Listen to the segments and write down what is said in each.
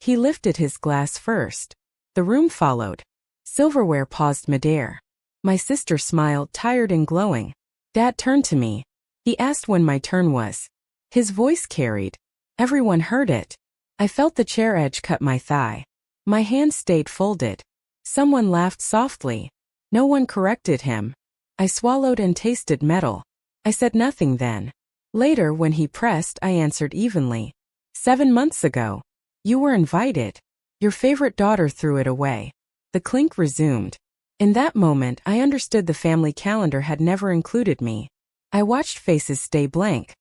He lifted his glass first. The room followed. Silverware paused midair. My sister smiled, tired and glowing. Dad turned to me. He asked when my turn was. His voice carried. Everyone heard it. I felt the chair edge cut my thigh. My hands stayed folded. Someone laughed softly. No one corrected him. I swallowed and tasted metal. I said nothing then. Later, when he pressed, I answered evenly. 7 months ago. You were invited. Your favorite daughter threw it away. The clink resumed. In that moment, I understood the family calendar had never included me. I watched faces stay blank.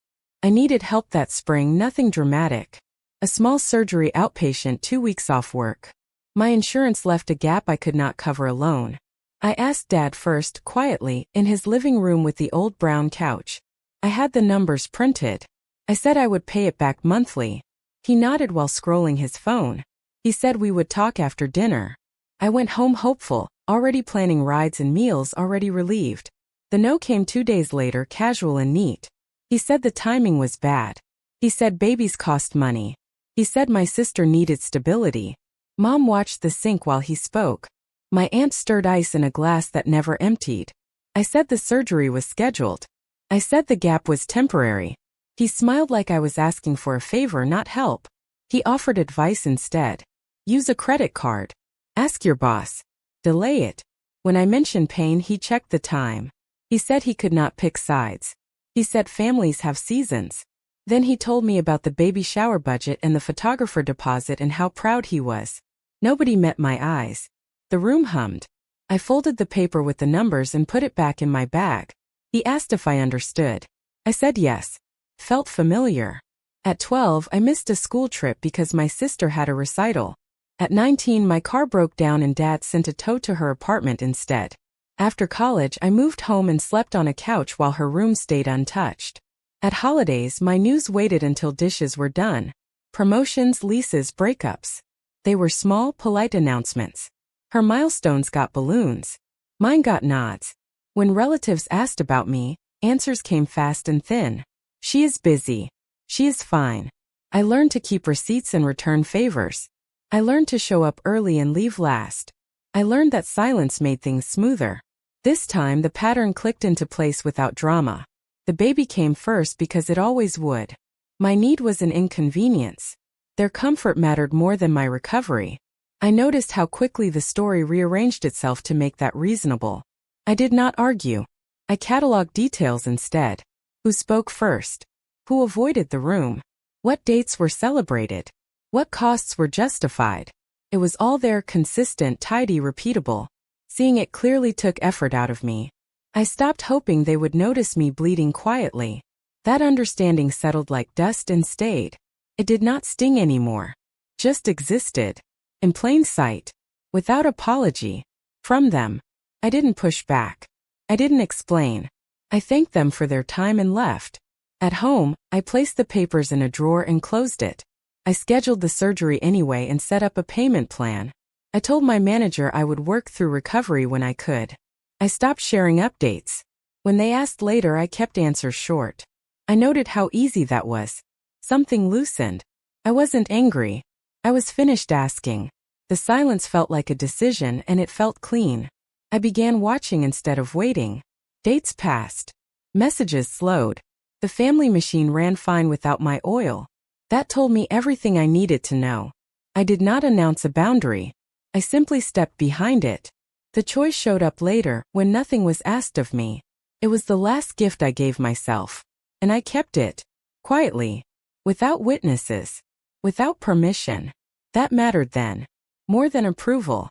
I needed help that spring, nothing dramatic. A small surgery outpatient, 2 weeks off work. My insurance left a gap I could not cover alone. I asked Dad first, quietly, in his living room with the old brown couch. I had the numbers printed. I said I would pay it back monthly. He nodded while scrolling his phone. He said we would talk after dinner. I went home hopeful, already planning rides and meals, already relieved. The no came 2 days later, casual and neat. He said the timing was bad. He said babies cost money. He said my sister needed stability. Mom watched the sink while he spoke. My aunt stirred ice in a glass that never emptied. I said the surgery was scheduled. I said the gap was temporary. He smiled like I was asking for a favor, not help. He offered advice instead. Use a credit card. Ask your boss. Delay it. When I mentioned pain, he checked the time. He said he could not pick sides. He said families have seasons. Then he told me about the baby shower budget and the photographer deposit and how proud he was. Nobody met my eyes. The room hummed. I folded the paper with the numbers and put it back in my bag. He asked if I understood. I said yes. Felt familiar. At 12, I missed a school trip because my sister had a recital. At 19, my car broke down and Dad sent a tow to her apartment instead. After college, I moved home and slept on a couch while her room stayed untouched. At holidays, my news waited until dishes were done. Promotions, leases, breakups. They were small, polite announcements. Her milestones got balloons. Mine got nods. When relatives asked about me, answers came fast and thin. She is busy. She is fine. I learned to keep receipts and return favors. I learned to show up early and leave last. I learned that silence made things smoother. This time the pattern clicked into place without drama. The baby came first because it always would. My need was an inconvenience. Their comfort mattered more than my recovery. I noticed how quickly the story rearranged itself to make that reasonable. I did not argue. I cataloged details instead. Who spoke first? Who avoided the room? What dates were celebrated? What costs were justified? It was all there, consistent, tidy, repeatable. Seeing it clearly took effort out of me. I stopped hoping they would notice me bleeding quietly. That understanding settled like dust and stayed. It did not sting anymore. Just existed. In plain sight. Without apology. From them. I didn't push back. I didn't explain. I thanked them for their time and left. At home, I placed the papers in a drawer and closed it. I scheduled the surgery anyway and set up a payment plan. I told my manager I would work through recovery when I could. I stopped sharing updates. When they asked later, I kept answers short. I noted how easy that was. Something loosened. I wasn't angry. I was finished asking. The silence felt like a decision and it felt clean. I began watching instead of waiting. Dates passed. Messages slowed. The family machine ran fine without my oil. That told me everything I needed to know. I did not announce a boundary. I simply stepped behind it. The choice showed up later, when nothing was asked of me. It was the last gift I gave myself. And I kept it. Quietly. Without witnesses. Without permission. That mattered then. More than approval.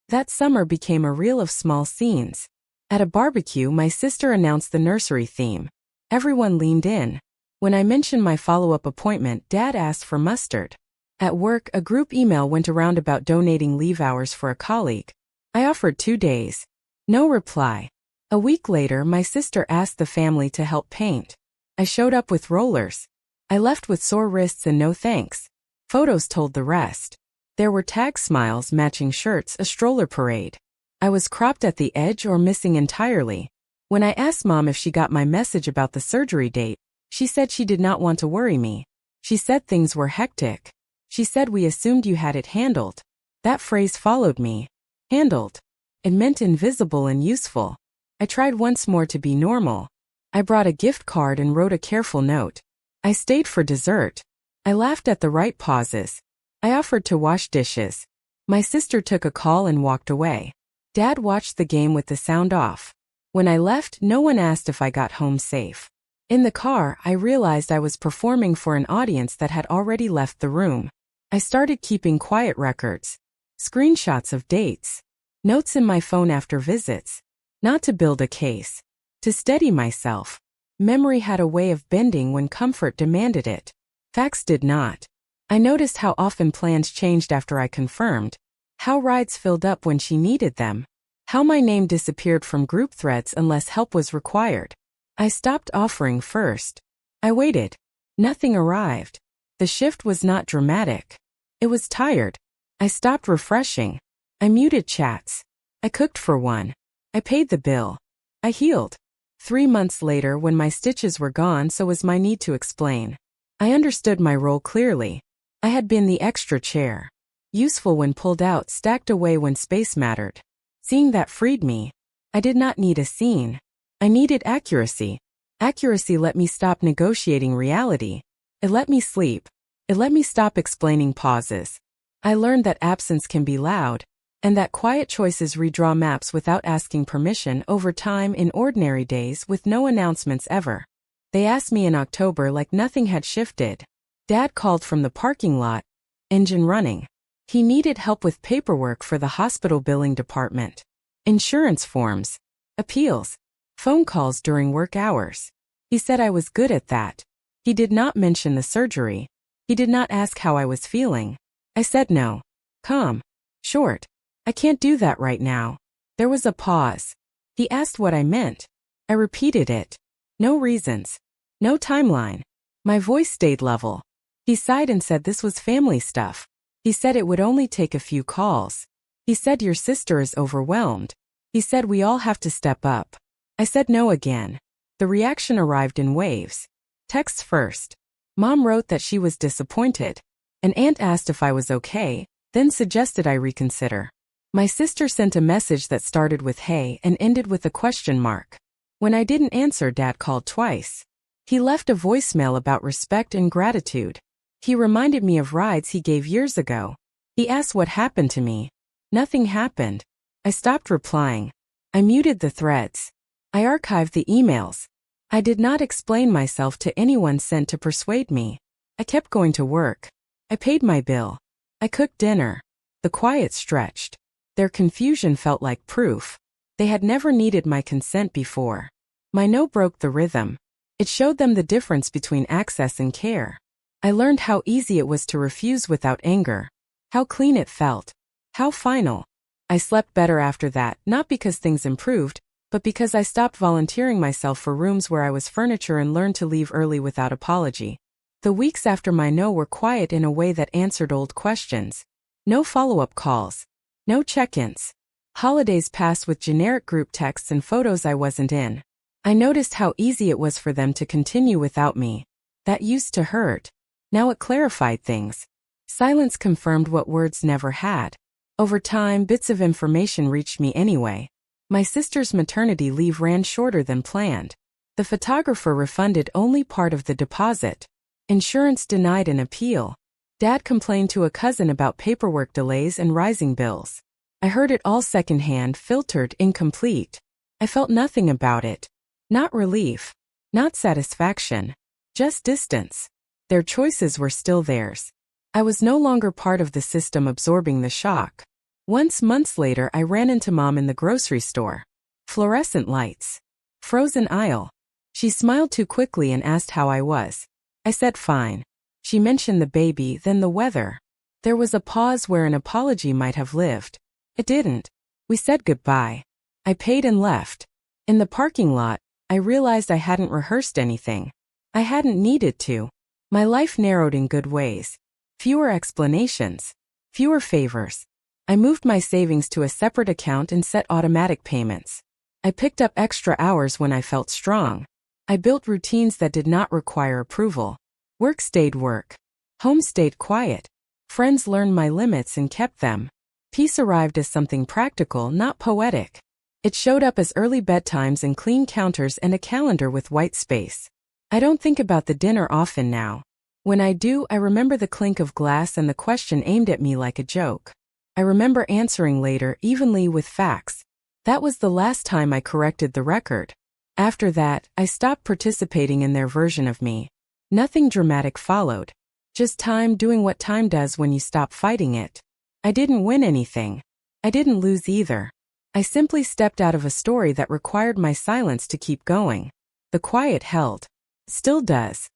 That summer became a reel of small scenes. At a barbecue, my sister announced the nursery theme. Everyone leaned in. When I mentioned my follow-up appointment, Dad asked for mustard. At work, a group email went around about donating leave hours for a colleague. I offered 2 days. No reply. A week later, my sister asked the family to help paint. I showed up with rollers. I left with sore wrists and no thanks. Photos told the rest. There were tag smiles, matching shirts, a stroller parade. I was cropped at the edge or missing entirely. When I asked Mom if she got my message about the surgery date, she said she did not want to worry me. She said things were hectic. She said we assumed you had it handled. That phrase followed me. Handled. It meant invisible and useful. I tried once more to be normal. I brought a gift card and wrote a careful note. I stayed for dessert. I laughed at the right pauses. I offered to wash dishes. My sister took a call and walked away. Dad watched the game with the sound off. When I left, no one asked if I got home safe. In the car, I realized I was performing for an audience that had already left the room. I started keeping quiet records. Screenshots of dates. Notes in my phone after visits. Not to build a case. To steady myself. Memory had a way of bending when comfort demanded it. Facts did not. I noticed how often plans changed after I confirmed. How rides filled up when she needed them. How my name disappeared from group threads unless help was required. I stopped offering first. I waited. Nothing arrived. The shift was not dramatic. It was tired. I stopped refreshing. I muted chats. I cooked for one. I paid the bill. I healed. 3 months later, when my stitches were gone, so was my need to explain. I understood my role clearly. I had been the extra chair. Useful when pulled out, stacked away when space mattered. Seeing that freed me. I did not need a scene. I needed accuracy. Accuracy let me stop negotiating reality. It let me sleep. It let me stop explaining pauses. I learned that absence can be loud, and that quiet choices redraw maps without asking permission over time in ordinary days with no announcements ever. They asked me in October like nothing had shifted. Dad called from the parking lot, engine running. He needed help with paperwork for the hospital billing department. Insurance forms. Appeals. Phone calls during work hours. He said I was good at that. He did not mention the surgery. He did not ask how I was feeling. I said no. Calm. Short. I can't do that right now. There was a pause. He asked what I meant. I repeated it. No reasons. No timeline. My voice stayed level. He sighed and said this was family stuff. He said it would only take a few calls. He said your sister is overwhelmed. He said we all have to step up. I said no again. The reaction arrived in waves. Texts first. Mom wrote that she was disappointed. An aunt asked if I was okay, then suggested I reconsider. My sister sent a message that started with hey and ended with a question mark. When I didn't answer, Dad called twice. He left a voicemail about respect and gratitude. He reminded me of rides he gave years ago. He asked what happened to me. Nothing happened. I stopped replying. I muted the threads. I archived the emails. I did not explain myself to anyone sent to persuade me. I kept going to work. I paid my bill. I cooked dinner. The quiet stretched. Their confusion felt like proof. They had never needed my consent before. My no broke the rhythm. It showed them the difference between access and care. I learned how easy it was to refuse without anger. How clean it felt. How final. I slept better after that, not because things improved, but because I stopped volunteering myself for rooms where I was furniture and learned to leave early without apology. The weeks after my no were quiet in a way that answered old questions. No follow-up calls. No check-ins. Holidays passed with generic group texts and photos I wasn't in. I noticed how easy it was for them to continue without me. That used to hurt. Now it clarified things. Silence confirmed what words never had. Over time, bits of information reached me anyway. My sister's maternity leave ran shorter than planned. The photographer refunded only part of the deposit. Insurance denied an appeal. Dad complained to a cousin about paperwork delays and rising bills. I heard it all secondhand, filtered, incomplete. I felt nothing about it. Not relief. Not satisfaction. Just distance. Their choices were still theirs. I was no longer part of the system absorbing the shock. Once, months later, I ran into Mom in the grocery store. Fluorescent lights. Frozen aisle. She smiled too quickly and asked how I was. I said fine. She mentioned the baby, then the weather. There was a pause where an apology might have lived. It didn't. We said goodbye. I paid and left. In the parking lot, I realized I hadn't rehearsed anything. I hadn't needed to. My life narrowed in good ways. Fewer explanations. Fewer favors. I moved my savings to a separate account and set automatic payments. I picked up extra hours when I felt strong. I built routines that did not require approval. Work stayed work. Home stayed quiet. Friends learned my limits and kept them. Peace arrived as something practical, not poetic. It showed up as early bedtimes and clean counters and a calendar with white space. I don't think about the dinner often now. When I do, I remember the clink of glass and the question aimed at me like a joke. I remember answering later, evenly with facts. That was the last time I corrected the record. After that, I stopped participating in their version of me. Nothing dramatic followed. Just time doing what time does when you stop fighting it. I didn't win anything. I didn't lose either. I simply stepped out of a story that required my silence to keep going. The quiet held. Still does.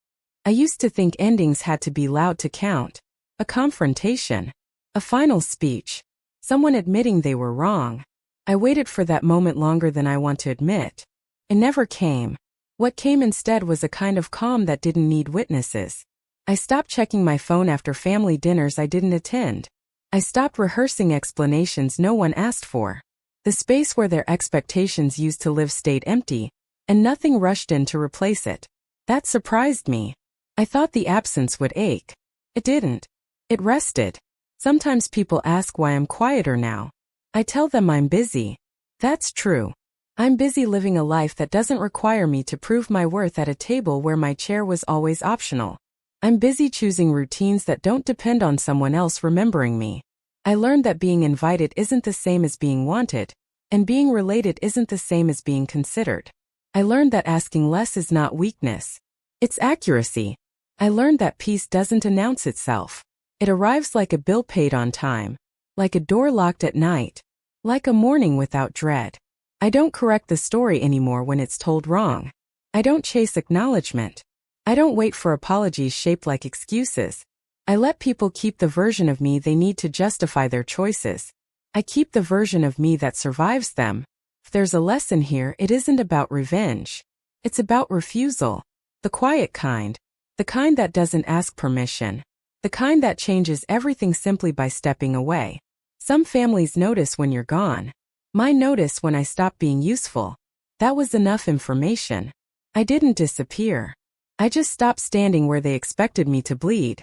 I used to think endings had to be loud to count. A confrontation. A final speech. Someone admitting they were wrong. I waited for that moment longer than I want to admit. It never came. What came instead was a kind of calm that didn't need witnesses. I stopped checking my phone after family dinners I didn't attend. I stopped rehearsing explanations no one asked for. The space where their expectations used to live stayed empty, and nothing rushed in to replace it. That surprised me. I thought the absence would ache. It didn't. It rested. Sometimes people ask why I'm quieter now. I tell them I'm busy. That's true. I'm busy living a life that doesn't require me to prove my worth at a table where my chair was always optional. I'm busy choosing routines that don't depend on someone else remembering me. I learned that being invited isn't the same as being wanted, and being related isn't the same as being considered. I learned that asking less is not weakness. It's accuracy. I learned that peace doesn't announce itself. It arrives like a bill paid on time, like a door locked at night, like a morning without dread. I don't correct the story anymore when it's told wrong. I don't chase acknowledgement. I don't wait for apologies shaped like excuses. I let people keep the version of me they need to justify their choices. I keep the version of me that survives them. If there's a lesson here, it isn't about revenge. It's about refusal. The quiet kind. The kind that doesn't ask permission. The kind that changes everything simply by stepping away. Some families notice when you're gone. Mine noticed when I stopped being useful. That was enough information. I didn't disappear. I just stopped standing where they expected me to bleed.